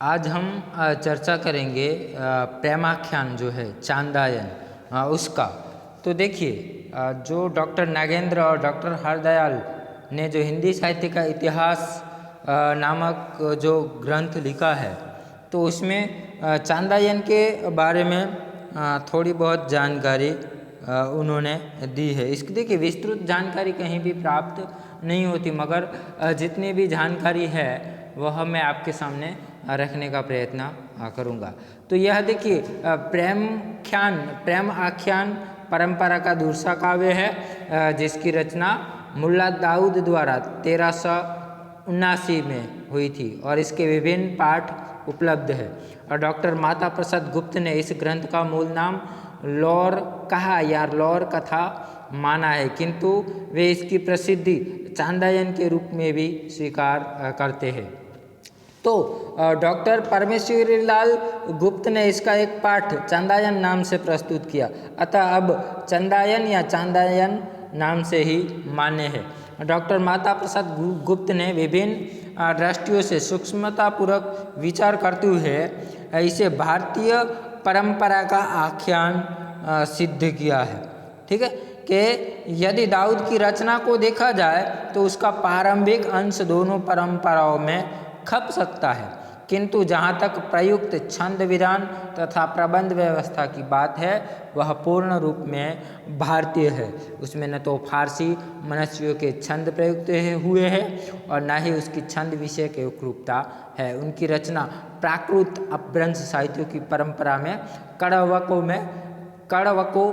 आज हम चर्चा करेंगे प्रेमाख्यान जो है चांदायन उसका। तो देखिए जो डॉक्टर नागेंद्र और डॉक्टर हरदयाल ने जो हिंदी साहित्य का इतिहास नामक जो ग्रंथ लिखा है, तो उसमें चांदायन के बारे में थोड़ी बहुत जानकारी उन्होंने दी है। इसकी देखिए विस्तृत जानकारी कहीं भी प्राप्त नहीं होती, मगर जितनी भी जानकारी है वह मैं आपके सामने रखने का प्रयत्न करूँगा। तो यह देखिए प्रेम आख्यान परंपरा का दूसरा काव्य है, जिसकी रचना मुल्ला दाऊद द्वारा 1379 में हुई थी और इसके विभिन्न पाठ उपलब्ध है। और डॉक्टर माता प्रसाद गुप्त ने इस ग्रंथ का मूल नाम लौर कहा या लौर कथा माना है, किंतु वे इसकी प्रसिद्धि चांदायन के रूप में भी स्वीकार करते हैं। तो डॉक्टर परमेश्वरी लाल गुप्त ने इसका एक पाठ चांदायन नाम से प्रस्तुत किया, अतः अब चंदायन या चांदायन नाम से ही मान्य है। डॉक्टर माता प्रसाद गुप्त ने विभिन्न दृष्टियों से सूक्ष्मतापूर्वक विचार करते हुए इसे भारतीय परंपरा का आख्यान सिद्ध किया है। ठीक है कि यदि दाऊद की रचना को देखा जाए तो उसका प्रारंभिक अंश दोनों परंपराओं में खप सकता है, किंतु जहाँ तक प्रयुक्त छंद विधान तथा प्रबंध व्यवस्था की बात है वह पूर्ण रूप में भारतीय है। उसमें न तो फारसी मनुष्यों के छंद प्रयुक्त हुए हैं और न ही उसकी छंद विषय के उपरूपता है। उनकी रचना प्राकृत अपभ्रंश साहित्यों की परंपरा में कड़वकों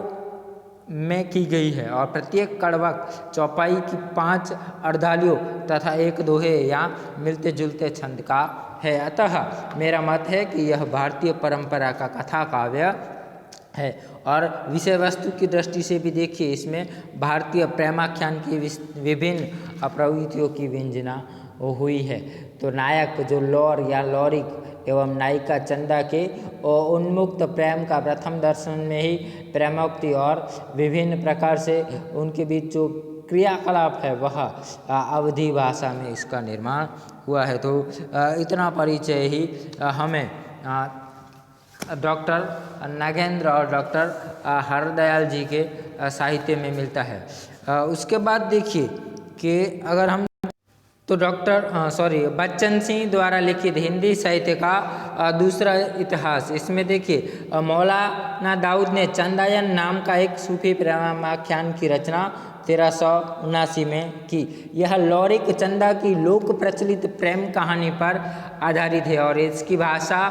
में की गई है और प्रत्येक कड़वक चौपाई की 5 अर्धालियों तथा 1 दोहे या मिलते जुलते छंद का है। अतः मेरा मत है कि यह भारतीय परंपरा का कथा काव्य है। और विषय वस्तु की दृष्टि से भी देखिए इसमें भारतीय प्रेमाख्यान की विभिन्न प्रवृत्तियों की व्यंजना हुई है। तो नायक जो लौर या लौरिक एवं नायिका चंदा के उन्मुक्त प्रेम का प्रथम दर्शन में ही प्रेमोक्ति और विभिन्न प्रकार से उनके बीच जो क्रियाकलाप है वह अवधी भाषा में इसका निर्माण हुआ है। तो इतना परिचय ही हमें डॉक्टर नागेंद्र और डॉक्टर हरदयाल जी के साहित्य में मिलता है। उसके बाद देखिए कि अगर हम तो बच्चन सिंह द्वारा लिखित हिंदी साहित्य का दूसरा इतिहास, इसमें देखिए मौलाना दाऊद ने चंदायन नाम का एक सूफी प्रेमाख्यान की रचना 1379 में की। यह लौरिक चंदा की लोक प्रचलित प्रेम कहानी पर आधारित है और इसकी भाषा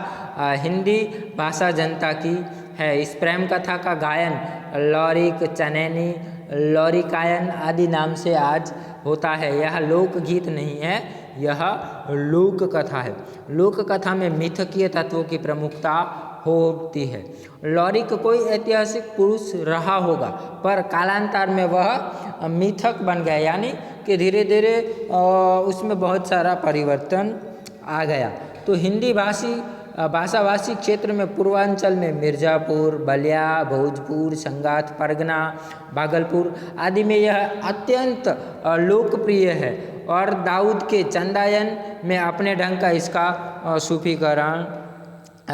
हिंदी भाषा जनता की है। इस प्रेम कथा का गायन लौरिक, चनैनी, लौरिकायन आदि नाम से आज होता है। यह लोकगीत नहीं है, यह लोक कथा है। लोक कथा में मिथकीय तत्वों की प्रमुखता होती है। लौरिक कोई ऐतिहासिक पुरुष रहा होगा, पर कालांतर में वह मिथक बन गया, यानी कि धीरे धीरे उसमें बहुत सारा परिवर्तन आ गया। तो हिंदी भाषाभाषी क्षेत्र में पूर्वांचल में मिर्ज़ापुर, बलिया, भोजपुर, संगात परगना, भागलपुर आदि में यह अत्यंत लोकप्रिय है और दाऊद के चंदायन में अपने ढंग का इसका सूफीकरण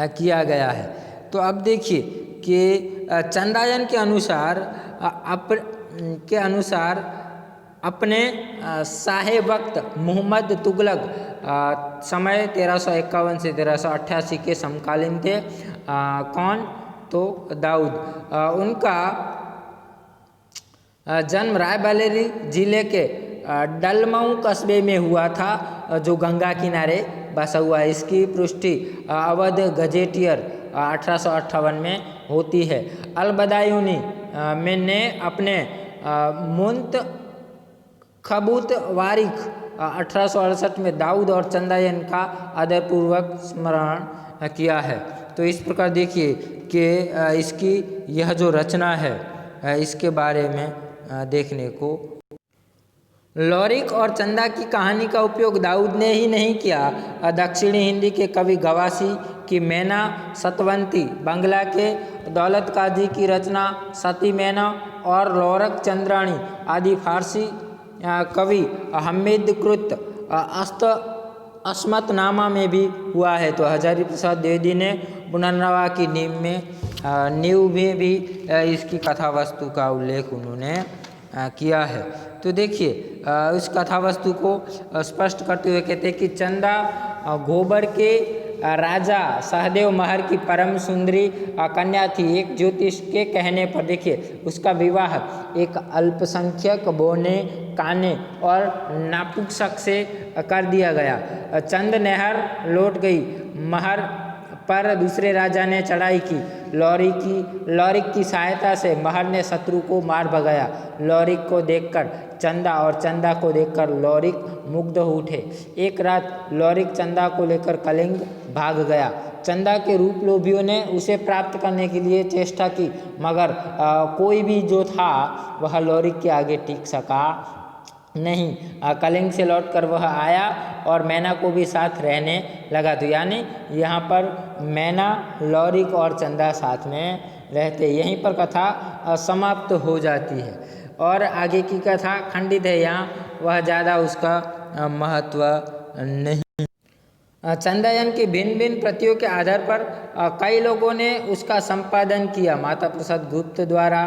किया गया है। तो अब देखिए कि चंदायन के अनुसार अपने शाहे वक्त मोहम्मद तुगलक समय 1351 से 1388 के समकालीन थे। कौन? तो दाऊद। उनका जन्म रायबरेली जिले के डलमऊ कस्बे में हुआ था, जो गंगा किनारे बसा हुआ है। इसकी पुष्टि अवध गजेटियर 1858 में होती है। अलबदायूनी में ने अपने खबूत वारिक 1868 में दाऊद और चंदायन का आदरपूर्वक स्मरण किया है। तो इस प्रकार देखिए कि इसकी यह जो रचना है इसके बारे में देखने को लौरिक और चंदा की कहानी का उपयोग दाऊद ने ही नहीं किया। दक्षिणी हिंदी के कवि गवासी की मैना सतवंती, बांग्ला के दौलत काजी की रचना सती मैना और लौरक चंद्राणी आदि फारसी कवि हमीद कृत अस्मतनामा में भी हुआ है। तो हजारी प्रसाद द्विवेदी ने पुनर्नवा की नींव में भी इसकी कथा वस्तु का उल्लेख उन्होंने किया है। तो देखिए इस कथा वस्तु को स्पष्ट करते हुए कहते हैं कि चंदा गोबर के राजा सहदेव महर की परम सुंदरी कन्या थी। एक ज्योतिष के कहने पर देखिए उसका विवाह एक अल्पसंख्यक बोने काने और नापुंसक से कर दिया गया। चंद नहर लौट गई। महर पर दूसरे राजा ने चढ़ाई की। लौरिक की सहायता से महर ने शत्रु को मार भगाया। लौरिक को देखकर चंदा और चंदा को देखकर लौरिक मुग्ध हो उठे। एक रात लौरिक चंदा को लेकर कलिंग भाग गया। चंदा के रूप लोभियों ने उसे प्राप्त करने के लिए चेष्टा की, मगर कोई भी जो था वह लौरिक के आगे टिक सका नहीं। कलिंग से लौटकर वह आया और मैना को भी साथ रहने लगा। तो यानी यहाँ पर मैना, लौरिक और चंदा साथ में रहते। यहीं पर कथा समाप्त हो जाती है और आगे की कथा खंडित है, यहाँ वह ज़्यादा उसका महत्व नहीं। चंदायन की भिन्न भिन्न प्रतियों के आधार पर कई लोगों ने उसका संपादन किया। माता प्रसाद गुप्त द्वारा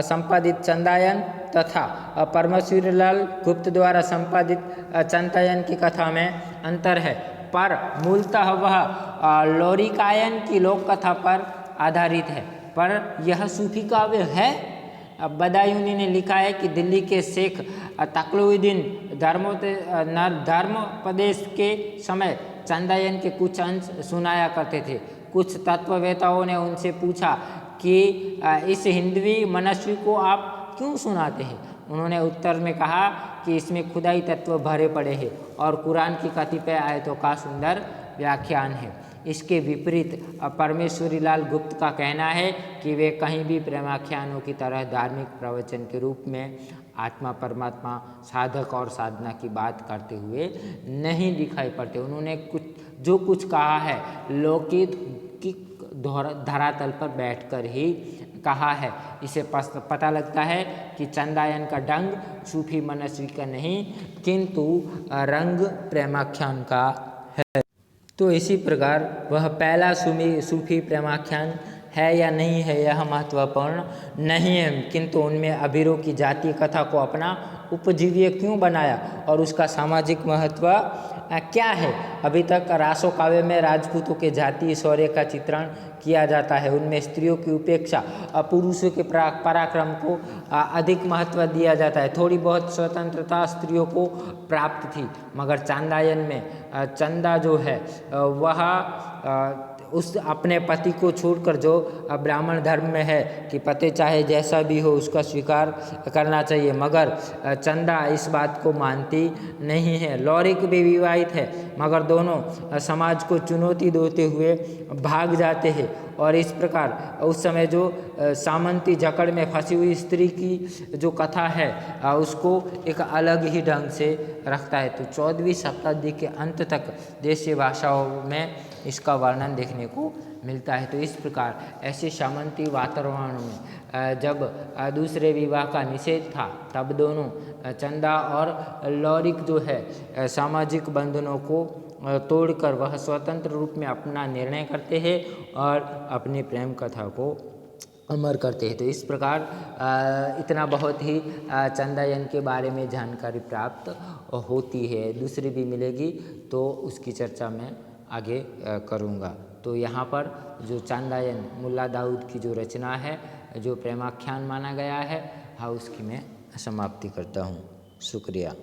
संपादित चंदायन तथा परमेश्वरीलाल गुप्त द्वारा संपादित चंदायन की कथा में अंतर है, पर मूलतः वह लौरिकायन की लोक कथा पर आधारित है। पर यह सूफी काव्य है। बदायूनी ने लिखा है कि दिल्ली के शेख तकलुद्दीन धर्मोपदेश के समय चंदायन के कुछ अंश सुनाया करते थे। कुछ तत्ववेताओं ने उनसे पूछा कि इस हिंदवी मनस्वी को आप क्यों सुनाते हैं। उन्होंने उत्तर में कहा कि इसमें खुदाई तत्व भरे पड़े हैं और कुरान की कतिपय आयतों का सुंदर व्याख्यान है। इसके विपरीत परमेश्वरीलाल गुप्त का कहना है कि वे कहीं भी प्रेमाख्यानों की तरह धार्मिक प्रवचन के रूप में आत्मा परमात्मा साधक और साधना की बात करते हुए नहीं दिखाई पड़ते। उन्होंने जो कुछ कहा है लौकिक धरातल पर बैठकर ही कहा है। इसे पता लगता है कि चंदायन का ढंग सूफी मनस्वी का नहीं किंतु रंग प्रेमाख्यान का है। तो इसी प्रकार वह पहला सूफी प्रेमाख्यान है या नहीं है यह महत्वपूर्ण नहीं है, किंतु उनमें अबीरों की जातीय कथा को अपना उपजीव्य क्यों बनाया और उसका सामाजिक महत्व क्या है। अभी तक रासो काव्य में राजपूतों के जातीय शौर्य का चित्रण किया जाता है। उनमें स्त्रियों की उपेक्षा, पुरुषों के पराक्रम को अधिक महत्व दिया जाता है। थोड़ी बहुत स्वतंत्रता स्त्रियों को प्राप्त थी, मगर चांदायन में चंदा जो है वह उस अपने पति को छोड़कर जो ब्राह्मण धर्म में है कि पति चाहे जैसा भी हो उसका स्वीकार करना चाहिए, मगर चंदा इस बात को मानती नहीं है। लौरिक भी विवाहित है, मगर दोनों समाज को चुनौती देते हुए भाग जाते हैं और इस प्रकार उस समय जो सामंती जकड़ में फंसी हुई स्त्री की जो कथा है उसको एक अलग ही ढंग से रखता है। तो 14वीं शताब्दी के अंत तक देशीय भाषाओं में इसका वर्णन देखने को मिलता है। तो इस प्रकार ऐसे सामंती वातावरण में जब दूसरे विवाह का निषेध था तब दोनों चंदा और लौरिक जो है सामाजिक बंधनों को तोड़कर वह स्वतंत्र रूप में अपना निर्णय करते हैं और अपनी प्रेम कथा को अमर करते हैं। तो इस प्रकार इतना बहुत ही चंदायन के बारे में जानकारी प्राप्त होती है। दूसरी भी मिलेगी तो उसकी चर्चा मैं आगे करूँगा। तो यहाँ पर जो चांदायन मुल्ला दाऊद की जो रचना है जो प्रेमाख्यान माना गया है, हाँ उसकी मैं समाप्ति करता हूँ। शुक्रिया।